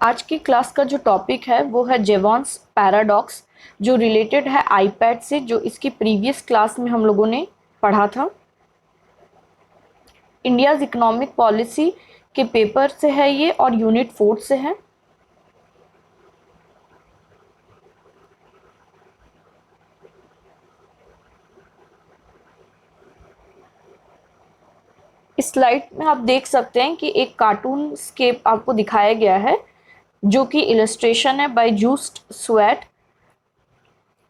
आज की क्लास का जो टॉपिक है वो है जेवॉन्स पैराडॉक्स, जो रिलेटेड है आईपैड से, जो इसकी प्रीवियस क्लास में हम लोगों ने पढ़ा था। इंडियाज इकोनॉमिक पॉलिसी के पेपर से है ये और यूनिट 4 से है। इस स्लाइड में आप देख सकते हैं कि एक कार्टून स्केप आपको दिखाया गया है जो कि इलस्ट्रेशन है बाय जूस्ट स्वेट।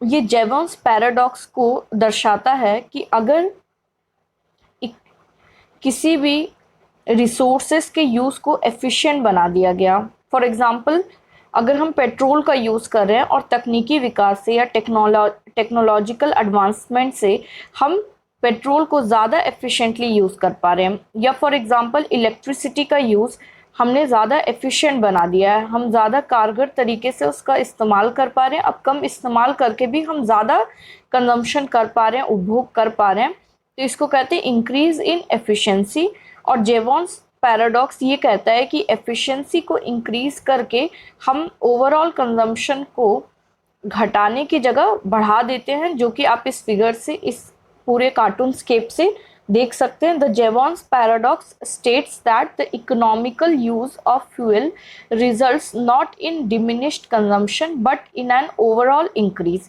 ये जेवॉन्स पैराडॉक्स को दर्शाता है कि अगर किसी भी रिसोर्सेस के यूज़ को एफिशिएंट बना दिया गया, फॉर एग्जांपल अगर हम पेट्रोल का यूज़ कर रहे हैं और तकनीकी विकास से या टेक्नोलॉजिकल एडवांसमेंट से हम पेट्रोल को ज़्यादा एफिशिएंटली यूज़ कर पा रहे हैं, या फॉर एग्जांपल इलेक्ट्रिसिटी का यूज़ हमने ज़्यादा एफिशिएंट बना दिया है, हम ज़्यादा कारगर तरीके से उसका इस्तेमाल कर पा रहे हैं। अब कम इस्तेमाल करके भी हम ज़्यादा कंजम्पशन कर पा रहे हैं, उपभोग कर पा रहे हैं, तो इसको कहते हैं इंक्रीज इन एफिशिएंसी। और जेवॉन्स पैराडॉक्स ये कहता है कि एफिशिएंसी को इंक्रीज करके हम ओवरऑल कंजम्पशन को घटाने की जगह बढ़ा देते हैं, जो कि आप इस फिगर से, इस पूरे कार्टून स्केप से देख सकते हैं। The Jevons paradox states that the economical use of fuel results not in diminished consumption but in an overall increase.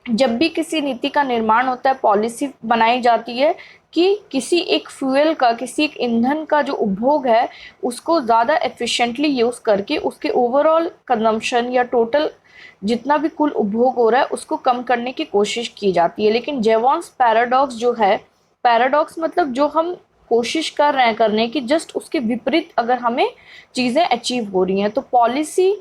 जब भी किसी नीति का निर्माण होता है, पॉलिसी बनाई जाती है कि किसी एक फ्यूल का, किसी एक ईंधन का जो उपभोग है उसको ज़्यादा एफिशिएंटली यूज़ करके उसके ओवरऑल कंजम्पशन या टोटल जितना भी कुल उपभोग हो रहा है उसको कम करने की कोशिश की जाती है। लेकिन जेवॉन्स पैराडॉक्स जो है, पैराडॉक्स मतलब जो हम कोशिश कर रहे हैं करने की, जस्ट उसके विपरीत अगर हमें चीज़ें अचीव हो रही हैं, तो पॉलिसी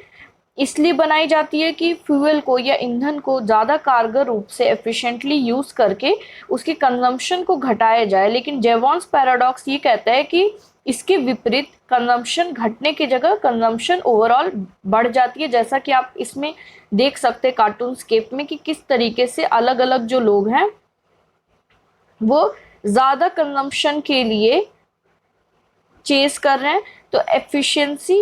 इसलिए बनाई जाती है कि फ्यूल को या ईंधन को ज़्यादा कारगर रूप से एफिशिएंटली यूज़ करके उसके कंजम्पशन को घटाया जाए। लेकिन जेवॉन्स पैराडॉक्स ये कहता है कि इसके विपरीत कंजम्पशन घटने की जगह कंजम्पशन ओवरऑल बढ़ जाती है। जैसा कि आप इसमें देख सकते हैं कार्टून स्केप में कि किस तरीके से अलग अलग जो लोग हैं वो ज़्यादा कंजम्पशन के लिए चेस कर रहे हैं। तो एफिशिएंसी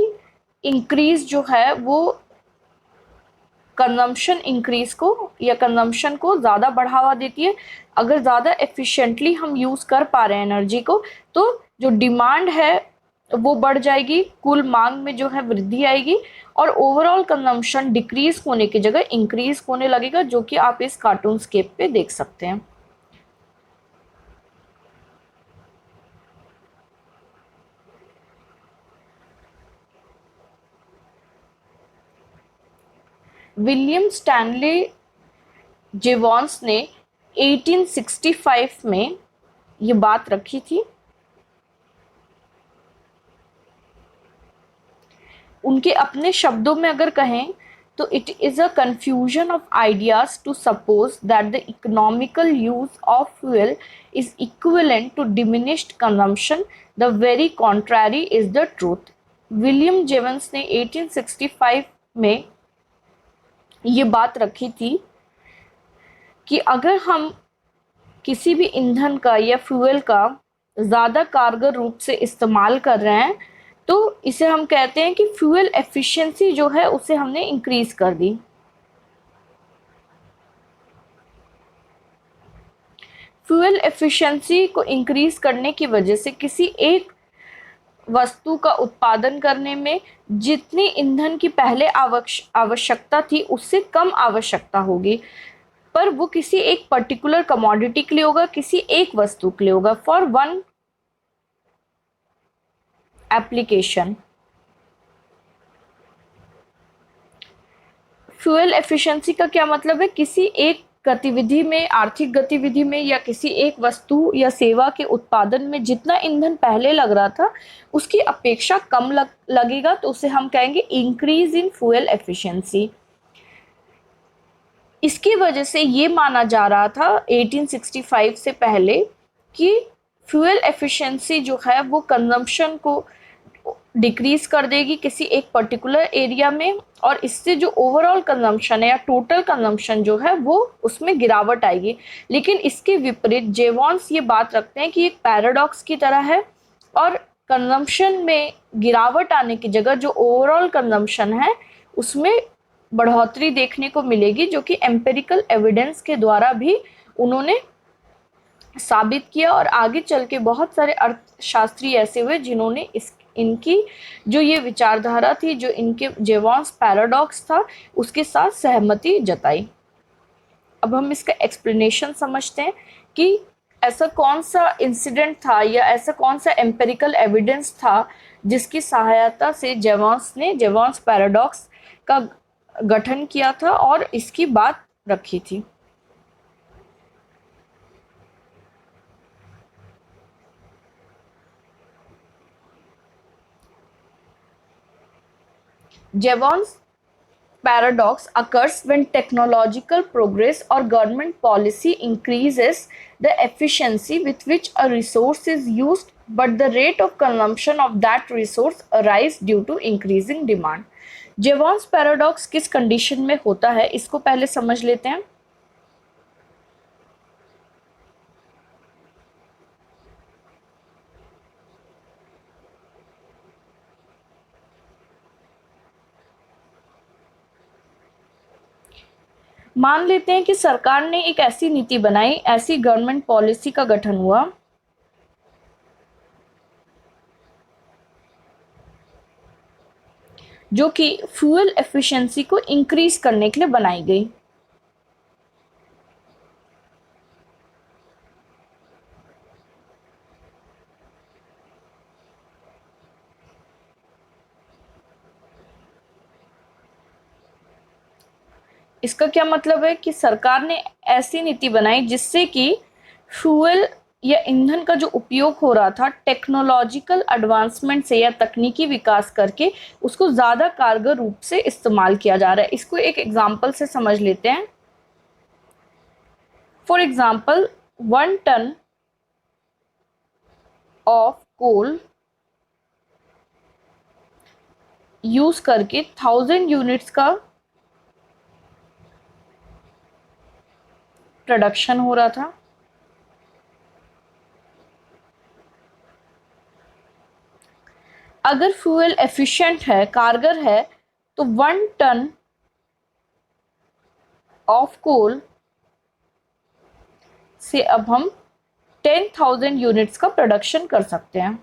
इंक्रीज जो है वो कंजम्पशन इंक्रीज को या कंजम्पशन को ज़्यादा बढ़ावा देती है। अगर ज़्यादा एफिशिएंटली हम यूज़ कर पा रहे हैं एनर्जी को, तो जो डिमांड है वो बढ़ जाएगी, कुल मांग में जो है वृद्धि आएगी और ओवरऑल कंजम्पशन डिक्रीज होने की जगह इंक्रीज होने लगेगा, जो कि आप इस कार्टून स्केप पे देख सकते हैं। विलियम स्टैनली जेवॉन्स ने 1865 में ये बात रखी थी। उनके अपने शब्दों में अगर कहें तो it is a confusion of ideas to suppose that the economical use of fuel is equivalent to diminished consumption. The very contrary is the truth. William Jevons ने 1865 में ये बात रखी थी कि अगर हम किसी भी ईंधन का या फ्यूल का ज़्यादा कारगर रूप से इस्तेमाल कर रहे हैं तो इसे हम कहते हैं कि फ्यूल एफिशिएंसी जो है उसे हमने इंक्रीज कर दी। फ्यूल एफिशिएंसी को इंक्रीज करने की वजह से किसी एक वस्तु का उत्पादन करने में जितनी ईंधन की पहले आवश्यकता थी उससे कम आवश्यकता होगी, पर वो किसी एक पर्टिकुलर कमोडिटी के लिए होगा, किसी एक वस्तु के लिए होगा, for one application. Fuel efficiency का क्या मतलब है? किसी एक गतिविधि में, आर्थिक गतिविधि में या किसी एक वस्तु या सेवा के उत्पादन में जितना ईंधन पहले लग रहा था उसकी अपेक्षा कम लगेगा, तो उसे हम कहेंगे इंक्रीज इन फ्यूल एफिशिएंसी। इसकी वजह से ये माना जा रहा था 1865 से पहले कि फ्यूल एफिशिएंसी जो है वो कंजम्पशन को डिक्रीज कर देगी किसी एक पर्टिकुलर एरिया में, और इससे जो ओवरऑल कंजम्पशन है या टोटल कंजम्पशन जो है वो उसमें गिरावट आएगी। लेकिन इसके विपरीत जेवॉन्स ये बात रखते हैं कि एक पैराडॉक्स की तरह है और कंजम्पशन में गिरावट आने की जगह जो ओवरऑल कंजम्पशन है उसमें बढ़ोतरी देखने को मिलेगी, जो कि एम्पिरिकल एविडेंस के द्वारा भी उन्होंने साबित किया। और आगे चल के बहुत सारे अर्थशास्त्री ऐसे हुए जिन्होंने इनकी जो ये विचारधारा थी, जो इनके जेवॉन्स पैराडॉक्स था, उसके साथ सहमति जताई। अब हम इसका एक्सप्लेनेशन समझते हैं कि ऐसा कौन सा इंसिडेंट था या ऐसा कौन सा एम्पिरिकल एविडेंस था जिसकी सहायता से जेवॉन्स ने जेवॉन्स पैराडॉक्स का गठन किया था और इसकी बात रखी थी। जेवॉन्स paradox occurs when technological progress or government policy increases the efficiency with which a resource is used, but the rate of consumption of that resource arise due to increasing demand. Jevons paradox किस condition में होता है इसको पहले समझ लेते हैं। मान लेते हैं कि सरकार ने एक ऐसी नीति बनाई, ऐसी गवर्नमेंट पॉलिसी का गठन हुआ जो कि फ्यूल एफिशिएंसी को इंक्रीज करने के लिए बनाई गई। इसका क्या मतलब है कि सरकार ने ऐसी नीति बनाई जिससे कि फ्यूल या ईंधन का जो उपयोग हो रहा था टेक्नोलॉजिकल एडवांसमेंट से या तकनीकी विकास करके उसको ज़्यादा कारगर रूप से इस्तेमाल किया जा रहा है। इसको एक एग्जांपल से समझ लेते हैं। For example 1 ton of coal use करके 1000 यूनिट्स का प्रोडक्शन हो रहा था। अगर फ्यूल एफिशिएंट है, कारगर है, तो 1 टन ऑफ कोल से अब हम 10,000 यूनिट्स का प्रोडक्शन कर सकते हैं।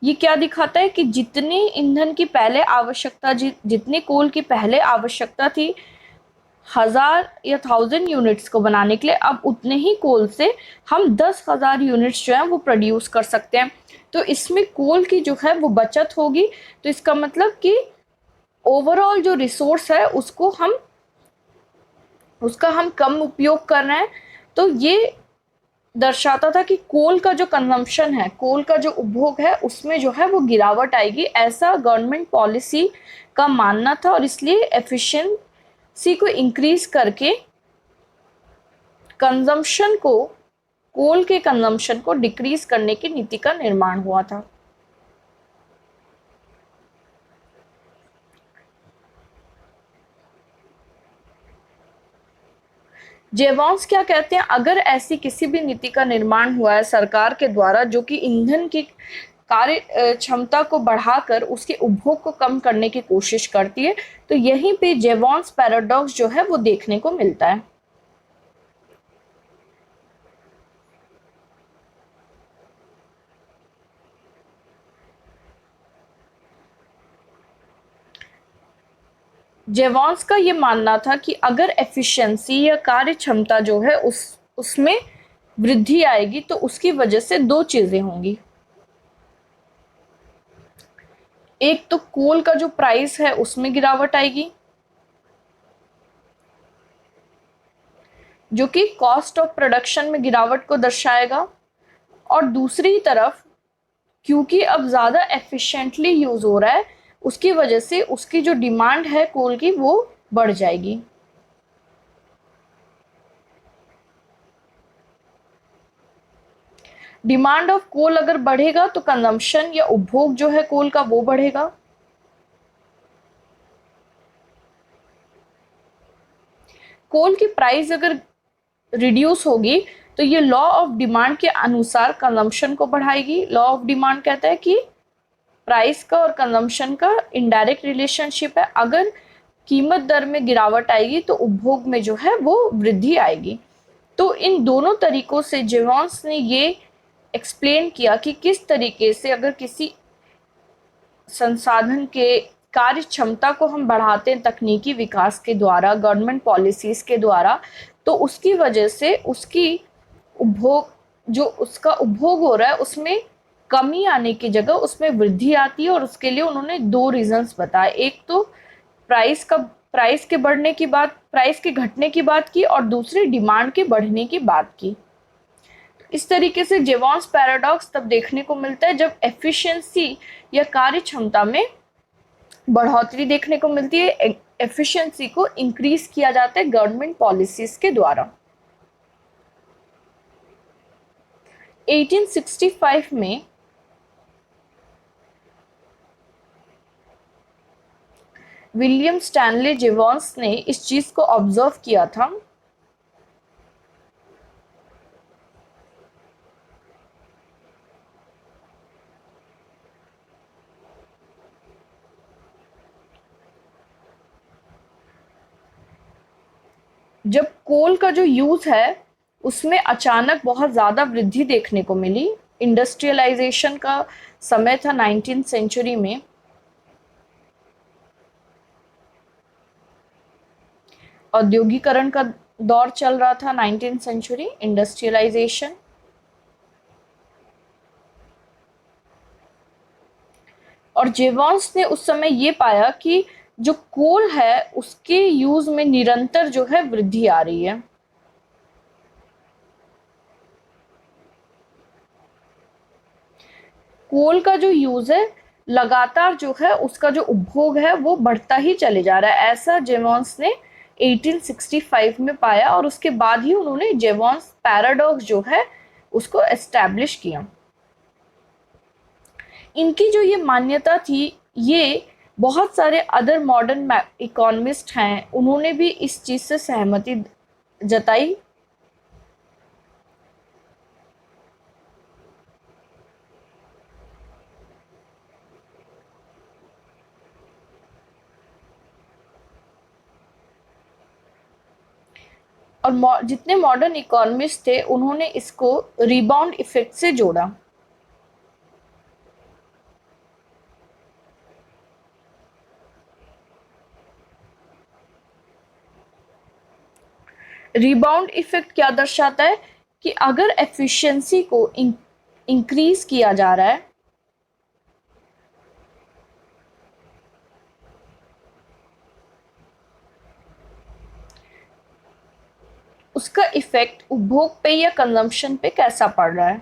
ये क्या दिखाता है कि जितनी ईंधन की पहले आवश्यकता, जितनी कोल की पहले आवश्यकता थी 1000 या 1000 यूनिट्स को बनाने के लिए, अब उतने ही कोल से हम 10,000 यूनिट्स जो है वो प्रोड्यूस कर सकते हैं। तो इसमें कोल की जो है वो बचत होगी। तो इसका मतलब कि ओवरऑल जो रिसोर्स है उसका हम कम उपयोग कर रहे हैं। तो ये दर्शाता था कि कोल का जो कंजम्पशन है, कोल का जो उपभोग है, उसमें जो है वो गिरावट आएगी, ऐसा गवर्नमेंट पॉलिसी का मानना था। और इसलिए एफिशिएंसी को इंक्रीज करके कंजम्पशन को, कोल के कंजम्पशन को डिक्रीज करने की नीति का निर्माण हुआ था। जेवॉन्स क्या कहते हैं, अगर ऐसी किसी भी नीति का निर्माण हुआ है सरकार के द्वारा जो कि ईंधन की कार्य क्षमता को बढ़ाकर उसके उपभोग को कम करने की कोशिश करती है, तो यहीं पे जेवॉन्स पैराडॉक्स जो है वो देखने को मिलता है। जेवॉन्स का ये मानना था कि अगर एफिशिएंसी या कार्य क्षमता जो है उसमें वृद्धि आएगी तो उसकी वजह से दो चीजें होंगी। एक तो कोल का जो प्राइस है उसमें गिरावट आएगी, जो कि कॉस्ट ऑफ प्रोडक्शन में गिरावट को दर्शाएगा। और दूसरी तरफ क्योंकि अब ज़्यादा एफिशिएंटली यूज़ हो रहा है, उसकी वजह से उसकी जो डिमांड है कोल की वो बढ़ जाएगी। डिमांड ऑफ कोल अगर बढ़ेगा तो कंजम्पशन या उपभोग जो है कोल का वो बढ़ेगा। कोल की प्राइस अगर रिड्यूस होगी तो ये लॉ ऑफ डिमांड के अनुसार कंजम्पशन को बढ़ाएगी। लॉ ऑफ डिमांड कहता है कि प्राइस का और कंजम्पशन का इनडायरेक्ट रिलेशनशिप है। अगर कीमत दर में गिरावट आएगी तो उपभोग में जो है वो वृद्धि आएगी। तो इन दोनों तरीकों से जेवॉन्स ने ये एक्सप्लेन किया कि किस तरीके से अगर किसी संसाधन के कार्य क्षमता को हम बढ़ाते हैं तकनीकी विकास के द्वारा, गवर्नमेंट पॉलिसीज के द्वारा, तो उसकी वजह से उसकी उपभोग जो उसका उपभोग हो रहा है उसमें कमी आने की जगह उसमें वृद्धि आती है। और उसके लिए उन्होंने दो रीजंस बताए, एक तो प्राइस के बढ़ने की बात, प्राइस के घटने की बात की, और दूसरी डिमांड के बढ़ने की बात की। इस तरीके से जेवॉन्स पैराडॉक्स तब देखने को मिलता है जब एफिशिएंसी या कार्य क्षमता में बढ़ोतरी देखने को मिलती है, एफिशिएंसी को इंक्रीज किया जाता है गवर्नमेंट पॉलिसीज के द्वारा। 1865 में विलियम स्टैनले जेवॉन्स ने इस चीज को ऑब्जर्व किया था। जब कोल का जो यूज है उसमें अचानक बहुत ज्यादा वृद्धि देखने को मिली, इंडस्ट्रियलाइजेशन का समय था 19th सेंचुरी में, औद्योगिकरण का दौर चल रहा था 19th सेंचुरी, इंडस्ट्रियलाइजेशन। और जेवॉन्स ने उस समय ये पाया कि जो कोल है उसके यूज में निरंतर जो है वृद्धि आ रही है। कोल का जो यूज है लगातार जो है उसका जो उपभोग है वो बढ़ता ही चले जा रहा है, ऐसा जेवॉन्स ने 1865 में पाया। और उसके बाद ही उन्होंने जेवॉन्स पैराडॉक्स जो है उसको एस्टैब्लिश किया। इनकी जो ये मान्यता थी, ये बहुत सारे अदर मॉडर्न इकोनॉमिस्ट हैं उन्होंने भी इस चीज से सहमति जताई। और जितने मॉडर्न इकोनॉमिस्ट थे उन्होंने इसको रिबाउंड इफेक्ट से जोड़ा। रिबाउंड इफेक्ट क्या दर्शाता है कि अगर एफिशिएंसी को इंक्रीज किया जा रहा है उसका इफेक्ट उपभोग पे या कंजम्पशन पे कैसा पड़ रहा है।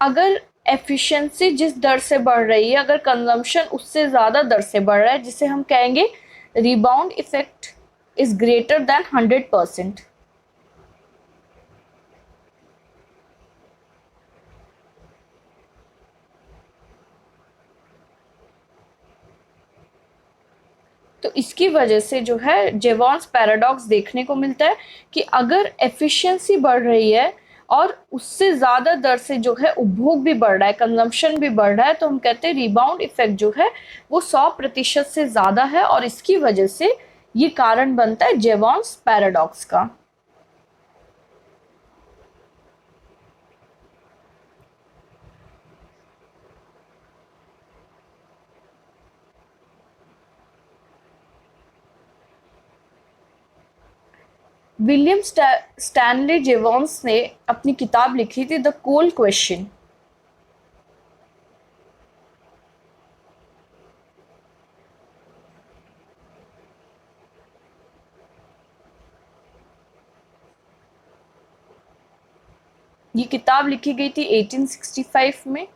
अगर एफिशिएंसी जिस दर से बढ़ रही है, अगर कंजम्पशन उससे ज़्यादा दर से बढ़ रहा है, जिसे हम कहेंगे rebound effect is greater than 100%। तो इसकी वजह से जो है जेवॉन्स पैराडॉक्स देखने को मिलता है कि अगर एफिशिएंसी बढ़ रही है और उससे ज़्यादा दर से जो है उपभोग भी बढ़ रहा है, कंजम्पशन भी बढ़ रहा है, तो हम कहते हैं रिबाउंड इफेक्ट जो है वो 100% से ज़्यादा है। और इसकी वजह से ये कारण बनता है जेवॉन्स पैराडॉक्स का। विलियम स्टैनले जेवॉन्स ने अपनी किताब लिखी थी द कोल क्वेश्चन। ये किताब लिखी गई थी 1865 में।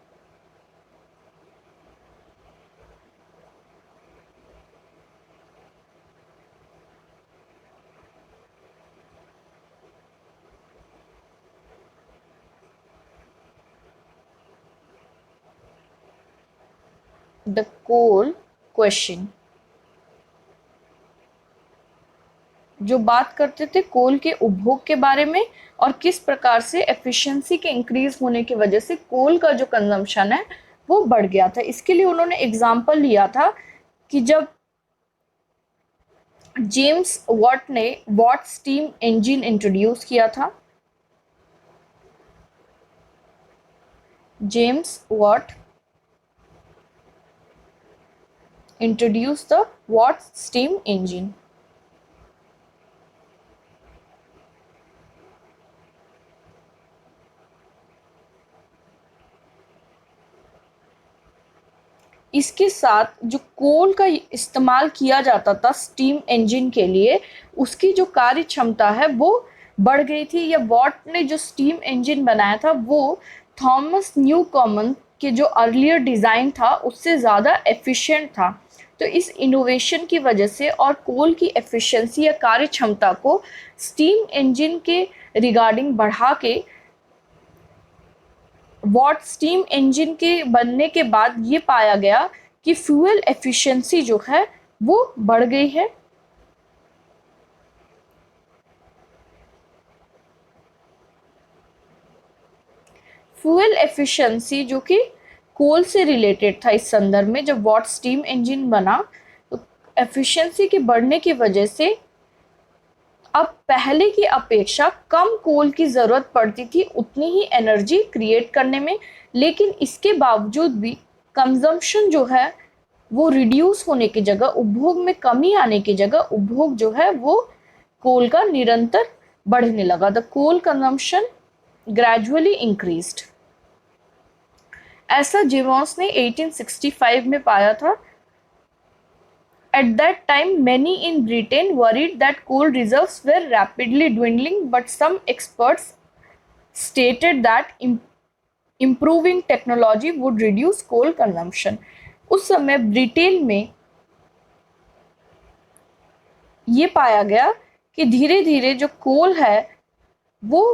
द कोल क्वेश्चन, जो बात करते थे कोल के उपभोग के बारे में और किस प्रकार से एफिशिएंसी के इंक्रीज होने की वजह से कोल का जो कंजम्पशन है वो बढ़ गया था। इसके लिए उन्होंने एग्जाम्पल लिया था कि जब जेम्स वॉट ने वॉट स्टीम इंजन इंट्रोड्यूस किया था, James Watt introduce the what steam engine. इसके साथ जो कोल का इस्तेमाल किया जाता था स्टीम इंजन के लिए, उसकी जो कार्य क्षमता है वो बढ़ गई थी। या वॉट ने जो स्टीम इंजन बनाया था वो थॉमस न्यूकॉमन के जो अर्लियर डिज़ाइन था उससे ज़्यादा एफिशिएंट था। तो इस इनोवेशन की वजह से और कोल की एफिशिएंसी या कार्य क्षमता को स्टीम इंजन के रिगार्डिंग बढ़ा के वॉट स्टीम इंजन के बनने के बाद ये पाया गया कि फ्यूल एफिशिएंसी जो है वो बढ़ गई है। फ्यूल एफिशिएंसी जो कि कोल से रिलेटेड था इस संदर्भ में, जब वॉट स्टीम इंजन बना तो एफिशिएंसी के बढ़ने की वजह से अब पहले की अपेक्षा कम कोल की ज़रूरत पड़ती थी उतनी ही एनर्जी क्रिएट करने में, लेकिन इसके बावजूद भी कंजम्पशन जो है वो रिड्यूस होने की जगह, उपभोग में कमी आने की जगह उपभोग जो है वो कोल का निरंतर बढ़ने लगा। The coal consumption gradually increased. ऐसा जेवॉन्स ने 1865 में पाया था। At that time, many in Britain worried that coal reserves were rapidly dwindling, but some experts stated that improving technology would reduce coal consumption. उस समय ब्रिटेन में ये पाया गया कि धीरे धीरे जो कोल है वो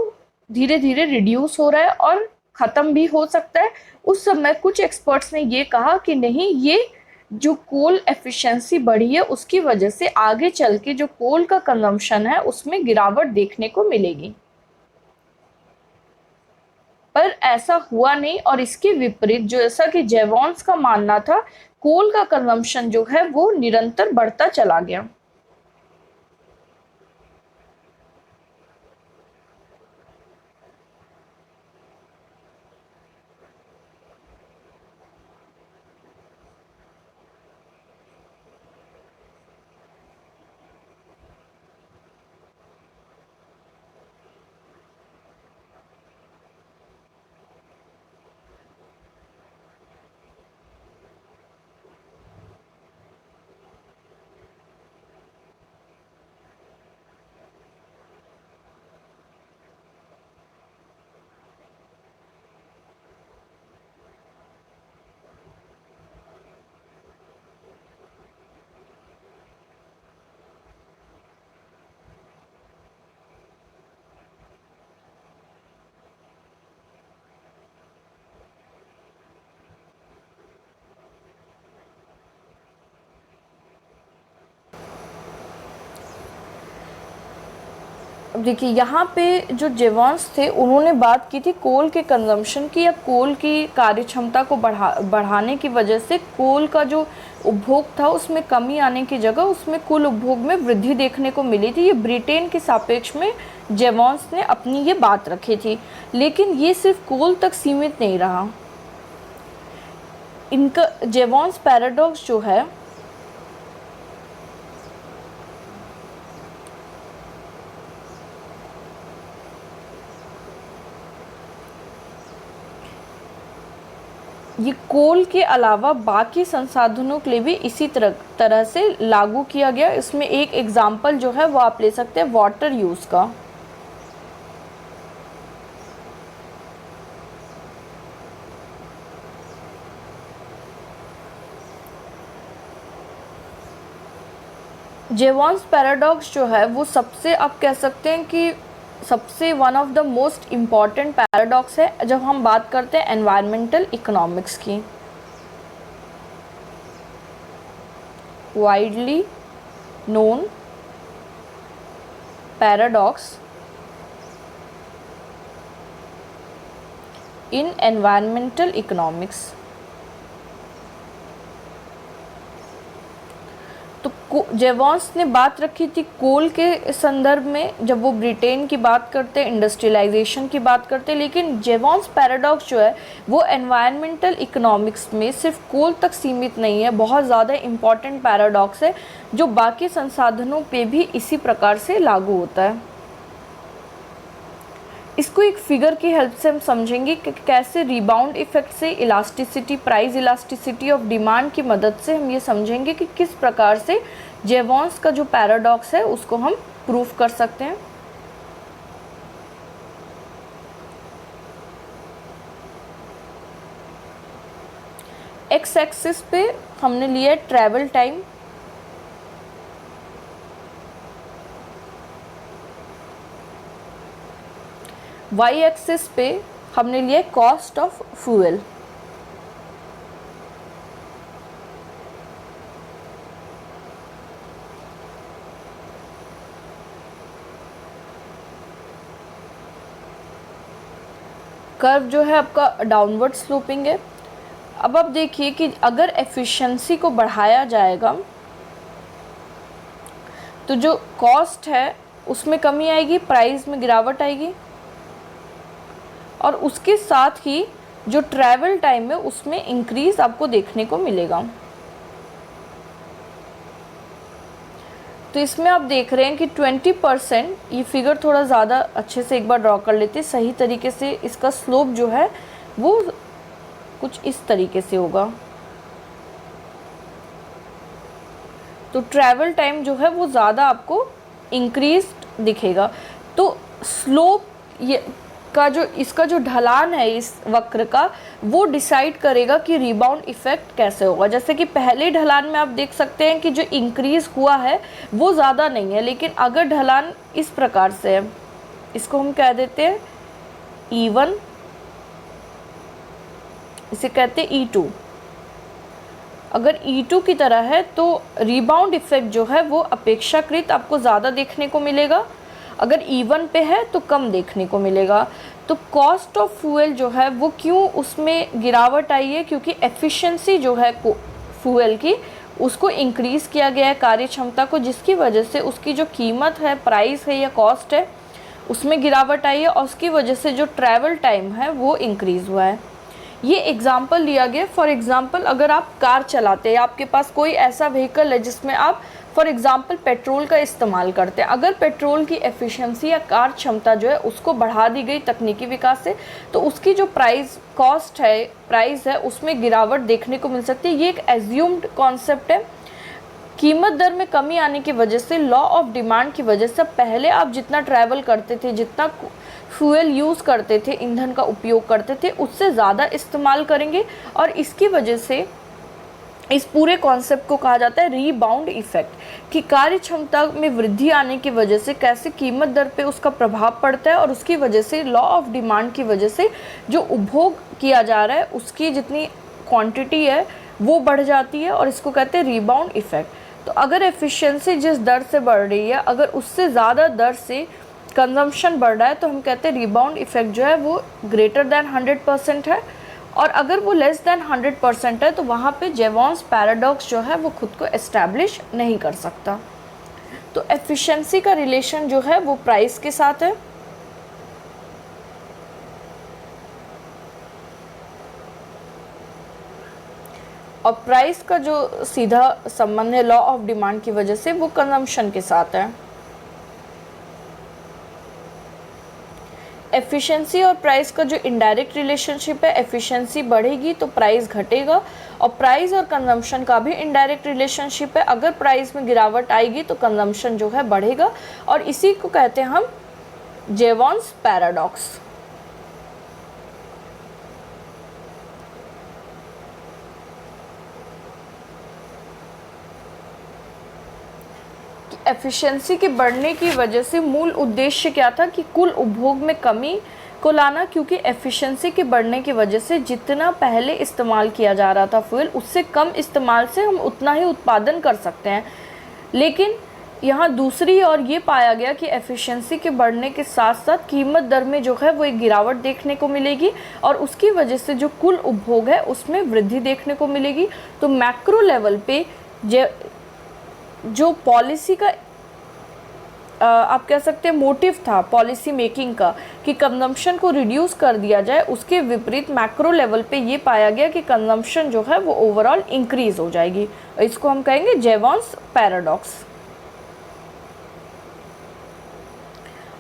धीरे धीरे रिड्यूस हो रहा है और ख़त्म भी हो सकता है। उस समय कुछ एक्सपर्ट्स ने ये कहा कि नहीं, ये जो कोल एफिशिएंसी बढ़ी है उसकी वजह से आगे चल के जो कोल का कंजम्पशन है उसमें गिरावट देखने को मिलेगी, पर ऐसा हुआ नहीं। और इसके विपरीत जैसा कि जेवॉन्स का मानना था, कोल का कंजम्पशन जो है वो निरंतर बढ़ता चला गया। देखिए यहाँ पे जो जेवॉन्स थे उन्होंने बात की थी कोल के कंजम्पशन की या कोल की कार्यक्षमता को बढ़ाने की वजह से कोल का जो उपभोग था उसमें कमी आने की जगह उसमें कुल उपभोग में वृद्धि देखने को मिली थी। ये ब्रिटेन के सापेक्ष में जेवॉन्स ने अपनी ये बात रखी थी, लेकिन ये सिर्फ कोल तक सीमित नहीं रहा। इनका जेवॉन्स पैराडॉक्स जो है ये कोल के अलावा बाकी संसाधनों के लिए भी इसी तरह से लागू किया गया। इसमें एक एग्जाम्पल जो है वो आप ले सकते हैं वाटर यूज़ का। जेवॉन्स पैराडॉक्स जो है वो सबसे आप कह सकते हैं कि सबसे one of the most important paradox है जब हम बात करते हैं एनवायरमेंटल इकोनॉमिक्स की। widely known paradox in environmental economics। तो जेवॉन्स ने बात रखी थी कोल के संदर्भ में, जब वो ब्रिटेन की बात करते, इंडस्ट्रियलाइजेशन की बात करते, लेकिन जेवॉन्स पैराडॉक्स जो है वो एनवायरमेंटल इकोनॉमिक्स में सिर्फ कोल तक सीमित नहीं है, बहुत ज़्यादा इम्पॉर्टेंट पैराडॉक्स है जो बाकी संसाधनों पे भी इसी प्रकार से लागू होता है। इसको एक फिगर की हेल्प से हम समझेंगे कि कैसे रिबाउंड इफेक्ट से elasticity, price elasticity of demand की मदद से हम ये समझेंगे कि किस प्रकार से जेवॉन्स का जो पैराडॉक्स है उसको हम प्रूफ कर सकते हैं। एक्स एक्सिस पे हमने लिया है ट्रैवल टाइम, वाई एक्सिस पे हमने लिया कॉस्ट ऑफ फ्यूल। कर्व जो है आपका डाउनवर्ड स्लोपिंग है। अब आप देखिए कि अगर एफिशिएंसी को बढ़ाया जाएगा तो जो कॉस्ट है उसमें कमी आएगी, प्राइस में गिरावट आएगी, और उसके साथ ही जो ट्रैवल टाइम है उसमें इंक्रीज आपको देखने को मिलेगा। तो इसमें आप देख रहे हैं कि 20%, ये फिगर थोड़ा ज़्यादा अच्छे से एक बार ड्रॉ कर लेते हैं सही तरीके से। इसका स्लोप जो है वो कुछ इस तरीके से होगा। तो ट्रैवल टाइम जो है वो ज़्यादा आपको इंक्रीज दिखेगा। तो स्लोप ये का जो इसका जो ढलान है इस वक्र का, वो डिसाइड करेगा कि रिबाउंड इफेक्ट कैसे होगा। जैसे कि पहले ढलान में आप देख सकते हैं कि जो इंक्रीज हुआ है वो ज़्यादा नहीं है, लेकिन अगर ढलान इस प्रकार से है, इसको हम कह देते हैं E1, इसे कहते हैं E2। अगर E2 की तरह है तो रिबाउंड इफेक्ट जो है वो अपेक्षाकृत आपको ज़्यादा देखने को मिलेगा, अगर E1 पे है तो कम देखने को मिलेगा। तो कॉस्ट ऑफ फ्यूल जो है वो क्यों उसमें गिरावट आई है, क्योंकि एफिशिएंसी जो है फ्यूल की उसको इंक्रीज़ किया गया है, कार्य क्षमता को, जिसकी वजह से उसकी जो कीमत है, प्राइस है या कॉस्ट है, उसमें गिरावट आई है, और उसकी वजह से जो ट्रैवल टाइम है वो इंक्रीज़ हुआ है। ये एग्जाम्पल लिया गया। फॉर एग्जाम्पल अगर आप कार चलाते हैं, आपके पास कोई ऐसा व्हीकल है जिसमें आप फॉर एग्जाम्पल पेट्रोल का इस्तेमाल करते हैं, अगर पेट्रोल की एफिशिएंसी या कार क्षमता जो है उसको बढ़ा दी गई तकनीकी विकास से, तो उसकी जो प्राइस है उसमें गिरावट देखने को मिल सकती है। ये एक एज्यूम्ड कॉन्सेप्ट है। कीमत दर में कमी आने की वजह से, लॉ ऑफ डिमांड की वजह से, पहले आप जितना ट्रैवल करते थे, जितना फ्यूल यूज़ करते थे, ईंधन का उपयोग करते थे, उससे ज़्यादा इस्तेमाल करेंगे, और इसकी वजह से इस पूरे कॉन्सेप्ट को कहा जाता है रीबाउंड इफेक्ट, कि कार्य क्षमता में वृद्धि आने की वजह से कैसे कीमत दर पे उसका प्रभाव पड़ता है, और उसकी वजह से लॉ ऑफ डिमांड की वजह से जो उपभोग किया जा रहा है उसकी जितनी क्वांटिटी है वो बढ़ जाती है, और इसको कहते हैं रीबाउंड इफेक्ट। तो अगर एफिशिएंसी जिस दर से बढ़ रही है, अगर उससे ज़्यादा दर से कंजम्पशन बढ़ रहा है, तो हम कहते हैं रीबाउंड इफेक्ट जो है वो ग्रेटर दैन 100% है, और अगर वो लेस दैन 100% है तो वहाँ पे जेवॉन्स पैराडॉक्स जो है वो खुद को एस्टैब्लिश नहीं कर सकता। तो एफिशिएंसी का रिलेशन जो है वो प्राइस के साथ है, और प्राइस का जो सीधा संबंध है लॉ ऑफ डिमांड की वजह से वो कंजम्पशन के साथ है। एफिशिएंसी और प्राइस का जो इनडायरेक्ट रिलेशनशिप है, एफिशिएंसी बढ़ेगी तो प्राइस घटेगा, और प्राइस और कंजम्पशन का भी इनडायरेक्ट रिलेशनशिप है। अगर प्राइस में गिरावट आएगी तो कंजम्पशन जो है बढ़ेगा, और इसी को कहते हैं हम जेवॉन्स पैराडॉक्स। एफिशिएंसी के बढ़ने की वजह से मूल उद्देश्य क्या था कि कुल उपभोग में कमी को लाना, क्योंकि एफिशिएंसी के बढ़ने की वजह से जितना पहले इस्तेमाल किया जा रहा था फ्यूल, उससे कम इस्तेमाल से हम उतना ही उत्पादन कर सकते हैं। लेकिन यहाँ दूसरी ओर ये पाया गया कि एफिशिएंसी के बढ़ने के साथ साथ कीमत दर में जो है वो एक गिरावट देखने को मिलेगी और उसकी वजह से जो कुल उपभोग है उसमें वृद्धि देखने को मिलेगी। तो मैक्रो लेवल पे जो पॉलिसी का आप कह सकते हैं मोटिव था पॉलिसी मेकिंग का कि कंजम्पशन को रिड्यूस कर दिया जाए, उसके विपरीत मैक्रो लेवल पे ये पाया गया कि कंजम्पशन जो है वो ओवरऑल इंक्रीज हो जाएगी। इसको हम कहेंगे जेवॉन्स पैराडॉक्स।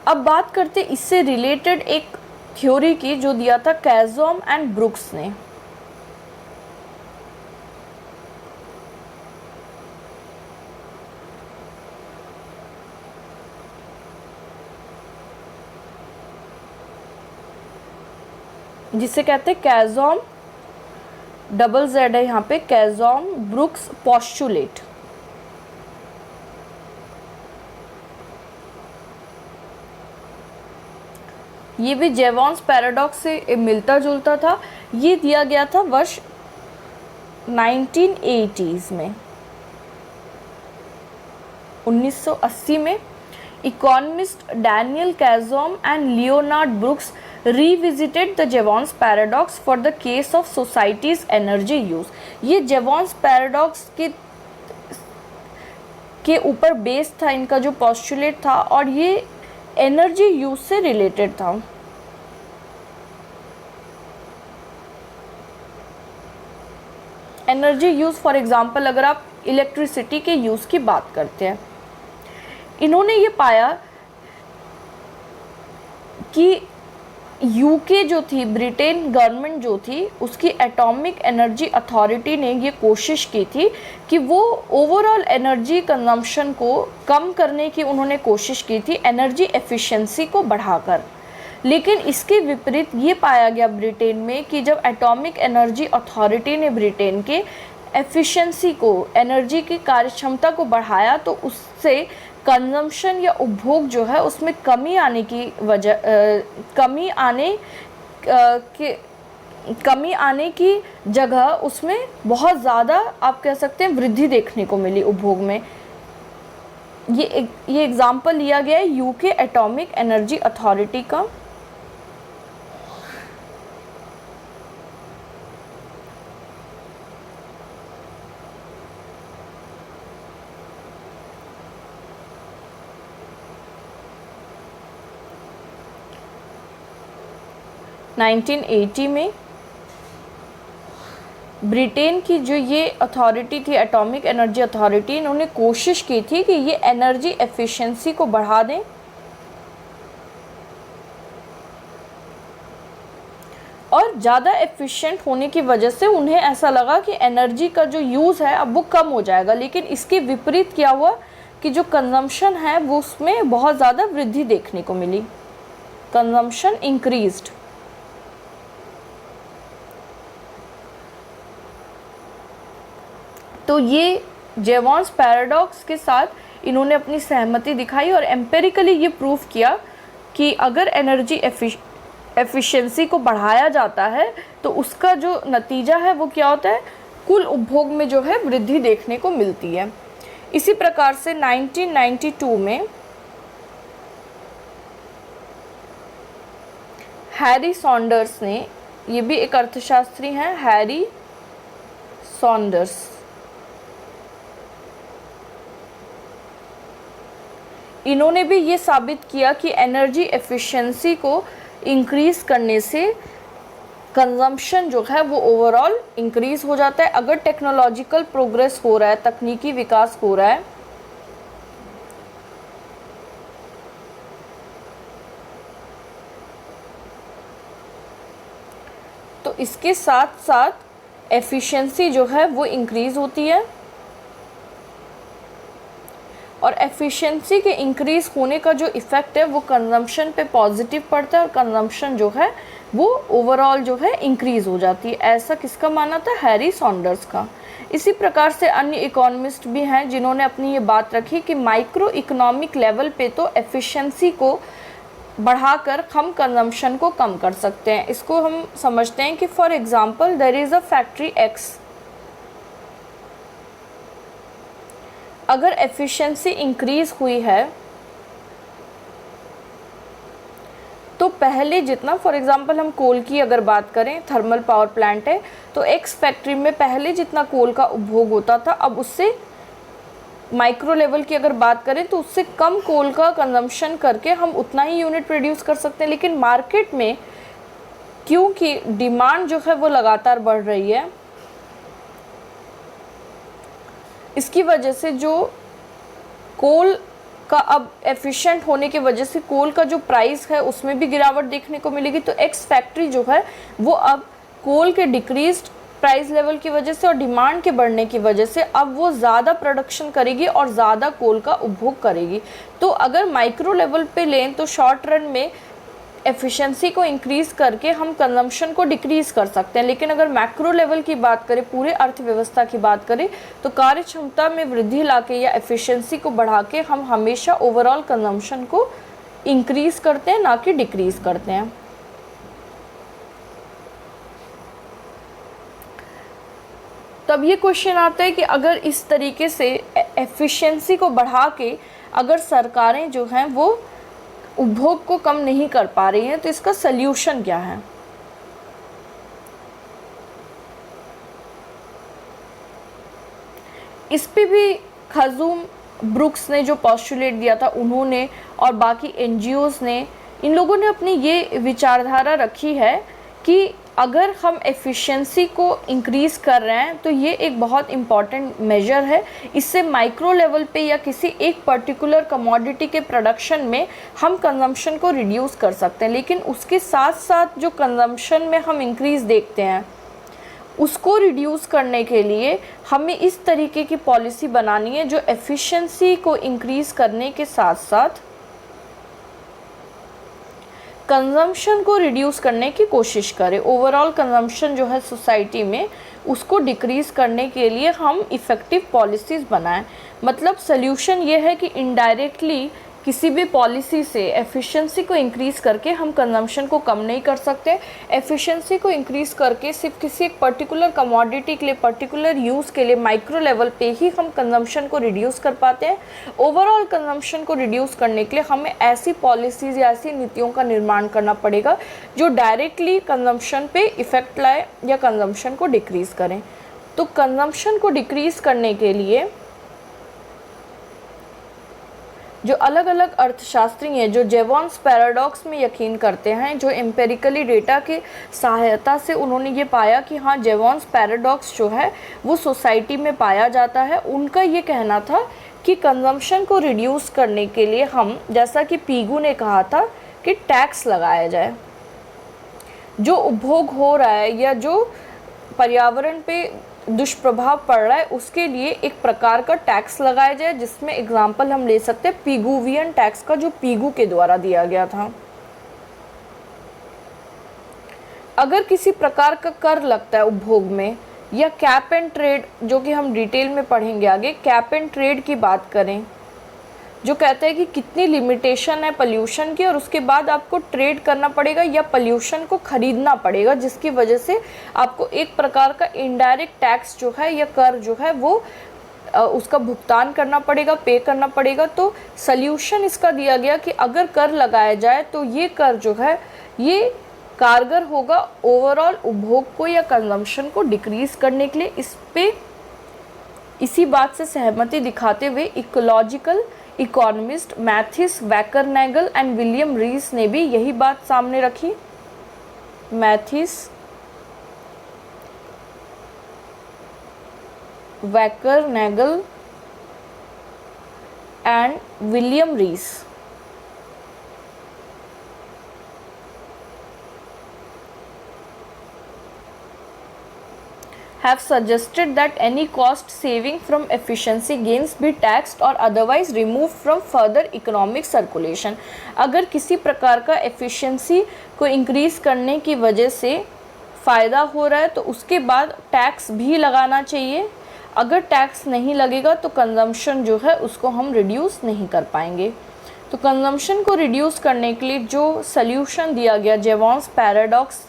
अब बात करते इससे रिलेटेड एक थ्योरी की जो दिया था कैज़ॉम एंड ब्रुक्स ने। जिसे कहते हैं कैज़ॉम, डबल जेड है यहाँ पे, कैज़ॉम ब्रुक्स पोस्टुलेट। ये भी जेवॉन्स पैराडॉक्स से मिलता जुलता था। ये दिया गया था वर्ष 1980s में, 1980 में। Economist Daniel Khazzoom and Leonard Brookes revisited the Jevons paradox for the case of society's energy use। ये जेवॉन्स पैराडॉक्स के ऊपर बेस था इनका जो पोस्टुलेट था और ये एनर्जी यूज से रिलेटेड था। एनर्जी यूज फॉर एग्जांपल अगर आप इलेक्ट्रिसिटी के यूज की बात करते हैं, इन्होंने ये पाया कि यूके जो थी, ब्रिटेन गवर्नमेंट जो थी, उसकी एटॉमिक एनर्जी अथॉरिटी ने ये कोशिश की थी कि वो ओवरऑल एनर्जी कंजम्पशन को कम करने की उन्होंने कोशिश की थी एनर्जी एफिशिएंसी को बढ़ाकर। लेकिन इसके विपरीत ये पाया गया ब्रिटेन में कि जब एटॉमिक एनर्जी अथॉरिटी ने ब्रिटेन के एफिशिएंसी को, एनर्जी की कार्यक्षमता को बढ़ाया तो उससे कंजम्पशन या उपभोग जो है उसमें कमी आने की वजह कमी आने की जगह उसमें बहुत ज़्यादा आप कह सकते हैं वृद्धि देखने को मिली उपभोग में। ये एग्जाम्पल लिया गया है यूके एटॉमिक एनर्जी अथॉरिटी का। नाइनटीन 1980 में ब्रिटेन की जो ये अथॉरिटी थी, एटॉमिक एनर्जी अथॉरिटी, इन्होंने कोशिश की थी कि ये एनर्जी एफिशिएंसी को बढ़ा दें और ज़्यादा एफिशिएंट होने की वजह से उन्हें ऐसा लगा कि एनर्जी का जो यूज़ है अब वो कम हो जाएगा। लेकिन इसके विपरीत क्या हुआ कि जो कंजम्पशन है वो उसमें बहुत ज़्यादा वृद्धि देखने को मिली, कंजम्पशन इंक्रीज्ड। तो ये जेवॉन्स पैराडॉक्स के साथ इन्होंने अपनी सहमति दिखाई और एम्पेरिकली ये प्रूफ किया कि अगर एनर्जी एफिशिएंसी को बढ़ाया जाता है तो उसका जो नतीजा है वो क्या होता है, कुल उपभोग में जो है वृद्धि देखने को मिलती है। इसी प्रकार से 1992 में हैरी सॉन्डर्स ने, ये भी एक अर्थशास्त्री हैं, हैरी सॉन्डर्स, इन्होंने भी ये साबित किया कि एनर्जी एफिशिएंसी को इंक्रीज़ करने से कंजम्पशन जो है वो ओवरऑल इंक्रीज़ हो जाता है। अगर टेक्नोलॉजिकल प्रोग्रेस हो रहा है, तकनीकी विकास हो रहा है, तो इसके साथ साथ एफिशिएंसी जो है वो इंक्रीज़ होती है और एफिशिएंसी के इंक्रीज़ होने का जो इफ़ेक्ट है वो कंजम्पशन पे पॉजिटिव पड़ता है और कंजम्पशन जो है वो ओवरऑल जो है इंक्रीज़ हो जाती है। ऐसा किसका मानना था? हैरी सॉन्डर्स का। इसी प्रकार से अन्य इकोनॉमिस्ट भी हैं जिन्होंने अपनी ये बात रखी कि माइक्रो इकोनॉमिक लेवल पे तो एफिशिएंसी को बढ़ाकर हम कंजम्पशन को कम कर सकते हैं। इसको हम समझते हैं कि for example there is a factory X, अगर एफिशिएंसी इंक्रीज़ हुई है तो पहले जितना, फॉर एग्जांपल हम कोल की अगर बात करें, थर्मल पावर प्लांट है, तो एक्स फैक्ट्री में पहले जितना कोल का उपभोग होता था, अब उससे माइक्रो लेवल की अगर बात करें तो उससे कम कोल का कंजम्पशन करके हम उतना ही यूनिट प्रोड्यूस कर सकते हैं। लेकिन मार्केट में क्योंकि डिमांड जो है वो लगातार बढ़ रही है, इसकी वजह से जो कोल का अब एफिशिएंट होने की वजह से कोल का जो प्राइस है उसमें भी गिरावट देखने को मिलेगी। तो एक्स फैक्ट्री जो है वो अब कोल के डिक्रीज्ड प्राइस लेवल की वजह से और डिमांड के बढ़ने की वजह से अब वो ज़्यादा प्रोडक्शन करेगी और ज़्यादा कोल का उपभोग करेगी। तो अगर माइक्रो लेवल पे लें तो शॉर्ट रन में एफिशिएंसी को इंक्रीज़ करके हम कंजम्पशन को डिक्रीज़ कर सकते हैं। लेकिन अगर मैक्रो लेवल की बात करें, पूरे अर्थव्यवस्था की बात करें, तो कार्य क्षमता में वृद्धि लाके या एफिशिएंसी को बढ़ा के हम हमेशा ओवरऑल कंजम्पशन को इंक्रीज़ करते हैं, ना कि डिक्रीज़ करते हैं। तब ये क्वेश्चन आता है कि अगर इस तरीके से एफिशिएंसी को बढ़ा के अगर सरकारें जो हैं वो उपभोग को कम नहीं कर पा रही हैं तो इसका सल्यूशन क्या है। इस पे भी खजूम ब्रुक्स ने जो पॉस्टुलेट दिया था उन्होंने और बाकी एनजीओज़ ने, इन लोगों ने अपनी ये विचारधारा रखी है कि अगर हम एफिशिएंसी को इंक्रीज़ कर रहे हैं तो ये एक बहुत इम्पॉर्टेंट मेजर है। इससे माइक्रो लेवल पे या किसी एक पर्टिकुलर कमोडिटी के प्रोडक्शन में हम कंजम्पशन को रिड्यूस कर सकते हैं। लेकिन उसके साथ साथ जो कंजम्पशन में हम इंक्रीज़ देखते हैं उसको रिड्यूस करने के लिए हमें इस तरीके की पॉलिसी बनानी है जो एफिशिएंसी को इंक्रीज़ करने के साथ साथ कंजम्पशन को रिड्यूस करने की कोशिश करें। ओवरऑल कंजम्पशन जो है सोसाइटी में उसको डिक्रीज़ करने के लिए हम इफ़ेक्टिव पॉलिसीज़ बनाएं। मतलब सल्यूशन ये है कि इनडायरेक्टली किसी भी पॉलिसी से एफिशिएंसी को इंक्रीज़ करके हम कंजम्पशन को कम नहीं कर सकते। एफिशिएंसी को इंक्रीज़ करके सिर्फ किसी एक पर्टिकुलर कमोडिटी के लिए, पर्टिकुलर यूज़ के लिए माइक्रो लेवल पे ही हम कंजम्पशन को रिड्यूस कर पाते हैं। ओवरऑल कंजम्पशन को रिड्यूस करने के लिए हमें ऐसी पॉलिसीज़ या ऐसी नीतियों का निर्माण करना पड़ेगा जो डायरेक्टली कंजम्पशन पे इफ़ेक्ट लाए या कंजम्पशन को डिक्रीज़ करें। तो कंजम्पशन को डिक्रीज़ करने के लिए जो अलग अलग अर्थशास्त्री हैं जो जेवॉन्स पैराडॉक्स में यकीन करते हैं, जो एम्पेरिकली डेटा की सहायता से उन्होंने ये पाया कि हाँ जेवॉन्स पैराडॉक्स जो है वो सोसाइटी में पाया जाता है, उनका ये कहना था कि कंजम्पशन को रिड्यूस करने के लिए हम, जैसा कि पीगू ने कहा था, कि टैक्स लगाया जाए। जो उपभोग हो रहा है या जो पर्यावरण पे दुष्प्रभाव पड़ रहा है उसके लिए एक प्रकार का टैक्स लगाया जाए, जिसमें एग्जाम्पल हम ले सकते हैं पीगुवियन टैक्स का जो पीगू के द्वारा दिया गया था। अगर किसी प्रकार का कर लगता है उपभोग में, या कैप एंड ट्रेड जो कि हम डिटेल में पढ़ेंगे आगे, कैप एंड ट्रेड की बात करें जो कहते हैं कि कितनी लिमिटेशन है पोल्यूशन की और उसके बाद आपको ट्रेड करना पड़ेगा या पोल्यूशन को खरीदना पड़ेगा, जिसकी वजह से आपको एक प्रकार का इनडायरेक्ट टैक्स जो है या कर जो है वो उसका भुगतान करना पड़ेगा, पे करना पड़ेगा। तो सल्यूशन इसका दिया गया कि अगर कर लगाया जाए तो ये कर जो है ये कारगर होगा ओवरऑल उपभोग को या कंजम्पशन को डिक्रीज़ करने के लिए। इस पे इसी बात से सहमति दिखाते हुए ecological economist Mathis Wackernagel and William Rees ने भी यही बात सामने रखी। Mathis Wackernagel and William Rees have suggested that any cost saving from efficiency gains be taxed or otherwise removed from further economic circulation। अगर किसी प्रकार का efficiency को increase करने की वजह से फ़ायदा हो रहा है तो उसके बाद टैक्स भी लगाना चाहिए। अगर टैक्स नहीं लगेगा तो कंजम्पशन जो है उसको हम रिड्यूस नहीं कर पाएंगे। तो कंजम्पशन को रिड्यूस करने के लिए जो सल्यूशन दिया गया जेवॉन्स पैराडॉक्स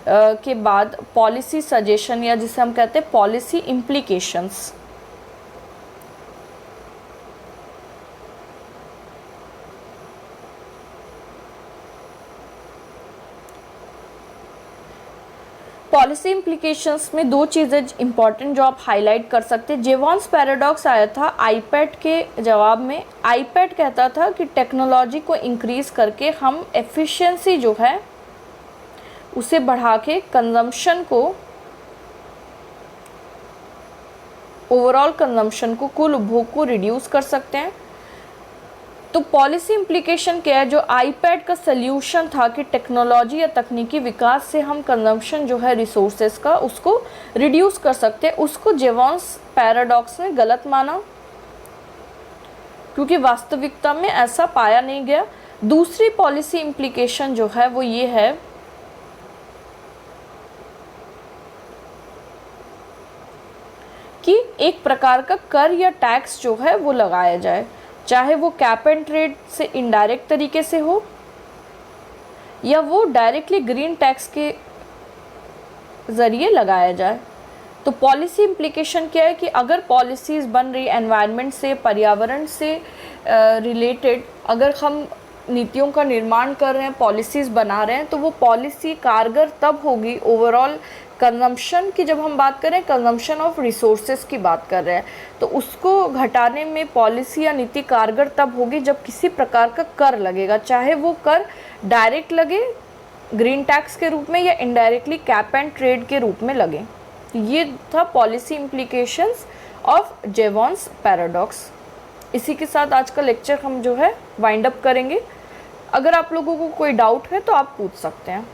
के बाद पॉलिसी सजेशन या जिसे हम कहते हैं पॉलिसी इम्प्लीकेशंस। पॉलिसी इम्प्लीकेशंस में दो चीज़ें इंपॉर्टेंट जो आप हाईलाइट कर सकते हैं। जेवॉन्स पैराडॉक्स आया था आईपैड के जवाब में। आईपैड कहता था कि टेक्नोलॉजी को इंक्रीज़ करके हम एफिशिएंसी जो है उसे बढ़ा के कंजम्पशन को, ओवरऑल कंजम्पशन को, कुल उपभोग को रिड्यूस कर सकते हैं। तो पॉलिसी इम्प्लीकेशन क्या है, जो आईपैड का सल्यूशन था कि टेक्नोलॉजी या तकनीकी विकास से हम कंजम्पशन जो है रिसोर्सेज का उसको रिड्यूस कर सकते हैं, उसको जेवॉन्स पैराडॉक्स ने गलत माना क्योंकि वास्तविकता में ऐसा पाया नहीं गया। दूसरी पॉलिसी इम्प्लीकेशन जो है वो ये है कि एक प्रकार का कर या टैक्स जो है वो लगाया जाए, चाहे वो कैप एंड ट्रेड से इनडायरेक्ट तरीके से हो या वो डायरेक्टली ग्रीन टैक्स के ज़रिए लगाया जाए। तो पॉलिसी इम्प्लीकेशन क्या है कि अगर पॉलिसीज़ बन रही एनवायरनमेंट से, पर्यावरण से रिलेटेड, अगर हम नीतियों का निर्माण कर रहे हैं, पॉलिसीज़ बना रहे हैं, तो वो पॉलिसी कारगर तब होगी ओवरऑल कंजम्पशन की। जब हम बात करें कंजम्पशन ऑफ रिसोर्सेज की बात कर रहे हैं, तो उसको घटाने में पॉलिसी या नीति कारगर तब होगी जब किसी प्रकार का कर लगेगा, चाहे वो कर डायरेक्ट लगे ग्रीन टैक्स के रूप में या इनडायरेक्टली कैप एंड ट्रेड के रूप में लगे। ये था पॉलिसी इम्प्लीकेशंस ऑफ जेवॉन्स पैराडॉक्स। इसी के साथ आज का लेक्चर हम जो है वाइंड अप करेंगे। अगर आप लोगों को कोई डाउट है तो आप पूछ सकते हैं।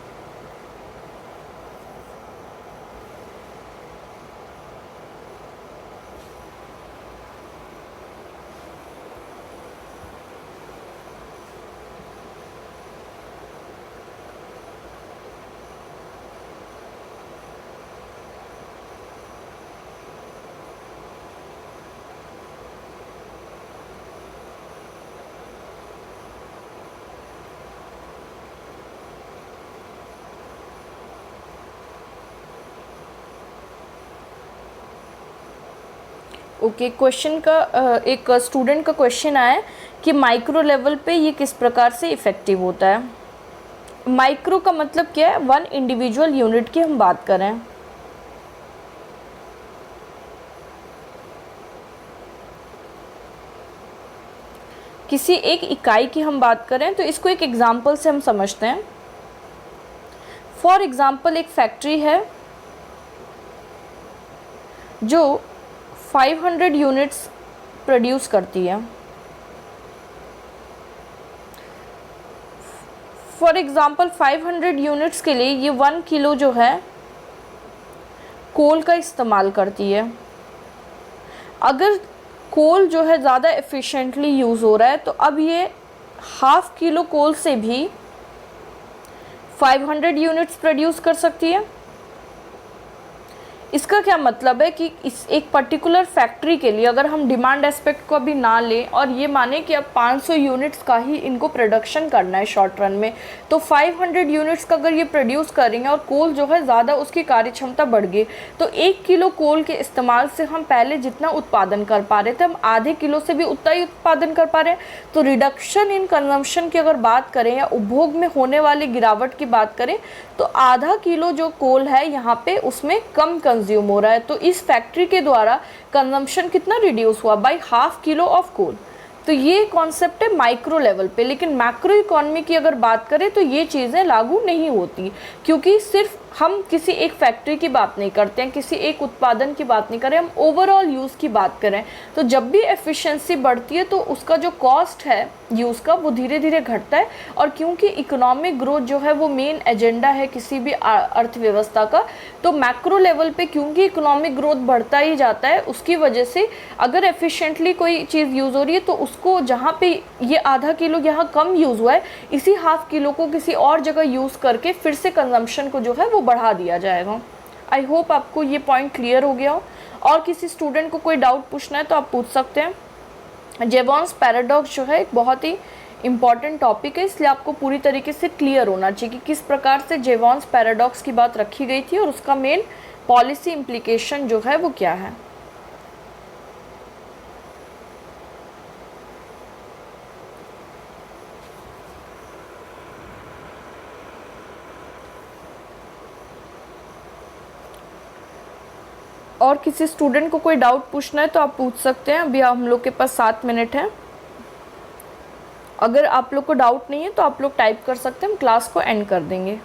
ओके, क्वेश्चन का एक स्टूडेंट का क्वेश्चन आया कि माइक्रो लेवल पे ये किस प्रकार से इफ़ेक्टिव होता है। माइक्रो का मतलब क्या है, वन इंडिविजुअल यूनिट की हम बात करें। किसी एक इकाई की हम बात करें तो इसको एक एग्जांपल से हम समझते हैं। फॉर एग्जांपल एक फैक्ट्री है जो 500 यूनिट्स प्रोड्यूस करती है। फॉर एग्ज़ाम्पल 500 यूनिट्स के लिए ये 1 किलो जो है कोल का इस्तेमाल करती है। अगर कोल जो है ज़्यादा एफिशिएंटली यूज़ हो रहा है तो अब ये ½ किलो कोल से भी 500 यूनिट्स प्रोड्यूस कर सकती है। इसका क्या मतलब है कि इस एक पर्टिकुलर फैक्ट्री के लिए अगर हम डिमांड एस्पेक्ट को अभी ना लें और ये माने कि अब 500 यूनिट्स का ही इनको प्रोडक्शन करना है शॉर्ट रन में, तो 500 यूनिट्स का अगर ये प्रोड्यूस करेंगे और कोल जो है ज़्यादा उसकी कार्य क्षमता बढ़ गई, तो 1 किलो कोल के इस्तेमाल से हम पहले जितना उत्पादन कर पा रहे थे हम आधे किलो से भी उतना ही उत्पादन कर पा रहे हैं। तो रिडक्शन इन कंजम्पशन की अगर बात करें या उपभोग में होने वाली गिरावट की बात करें तो आधा किलो जो कोल है यहाँ पे उसमें कम कंज्यूम हो रहा है। तो इस फैक्ट्री के द्वारा कंजम्पशन कितना रिड्यूस हुआ, बाय ½ किलो ऑफ कोल। तो ये कॉन्सेप्ट है माइक्रो लेवल पे। लेकिन मैक्रो इकोनॉमी की अगर बात करें तो ये चीज़ें लागू नहीं होती, क्योंकि सिर्फ हम किसी एक फैक्ट्री की बात नहीं करते हैं, किसी एक उत्पादन की बात नहीं करें, हम ओवरऑल यूज़ की बात करें। तो जब भी एफिशिएंसी बढ़ती है तो उसका जो कॉस्ट है यूज़ का वो धीरे धीरे घटता है। और क्योंकि इकोनॉमिक ग्रोथ जो है वो मेन एजेंडा है किसी भी अर्थव्यवस्था का, तो मैक्रो लेवल पे क्योंकि इकोनॉमिक ग्रोथ बढ़ता ही जाता है, उसकी वजह से अगर एफिशिएंटली कोई चीज़ यूज़ हो रही है तो उसको जहाँ पे ये आधा किलो यहाँ कम यूज़ हुआ है, इसी ½ किलो को किसी और जगह यूज़ करके फिर से कंजम्पशन को जो है वो बढ़ा दिया जाएगा। आई होप आपको ये पॉइंट क्लियर हो गया हो। और किसी स्टूडेंट को कोई डाउट पूछना है तो आप पूछ सकते हैं। जेवॉन्स पैराडॉक्स जो है एक बहुत ही इम्पॉर्टेंट टॉपिक है, इसलिए आपको पूरी तरीके से क्लियर होना चाहिए कि किस प्रकार से जेवॉन्स पैराडॉक्स की बात रखी गई थी और उसका मेन पॉलिसी इम्प्लीकेशन जो है वो क्या है। और किसी स्टूडेंट को कोई डाउट पूछना है तो आप पूछ सकते हैं, अभी हम लोग के पास 7 मिनट है। अगर आप लोग को डाउट नहीं है तो आप लोग टाइप कर सकते हैं, हम क्लास को एंड कर देंगे।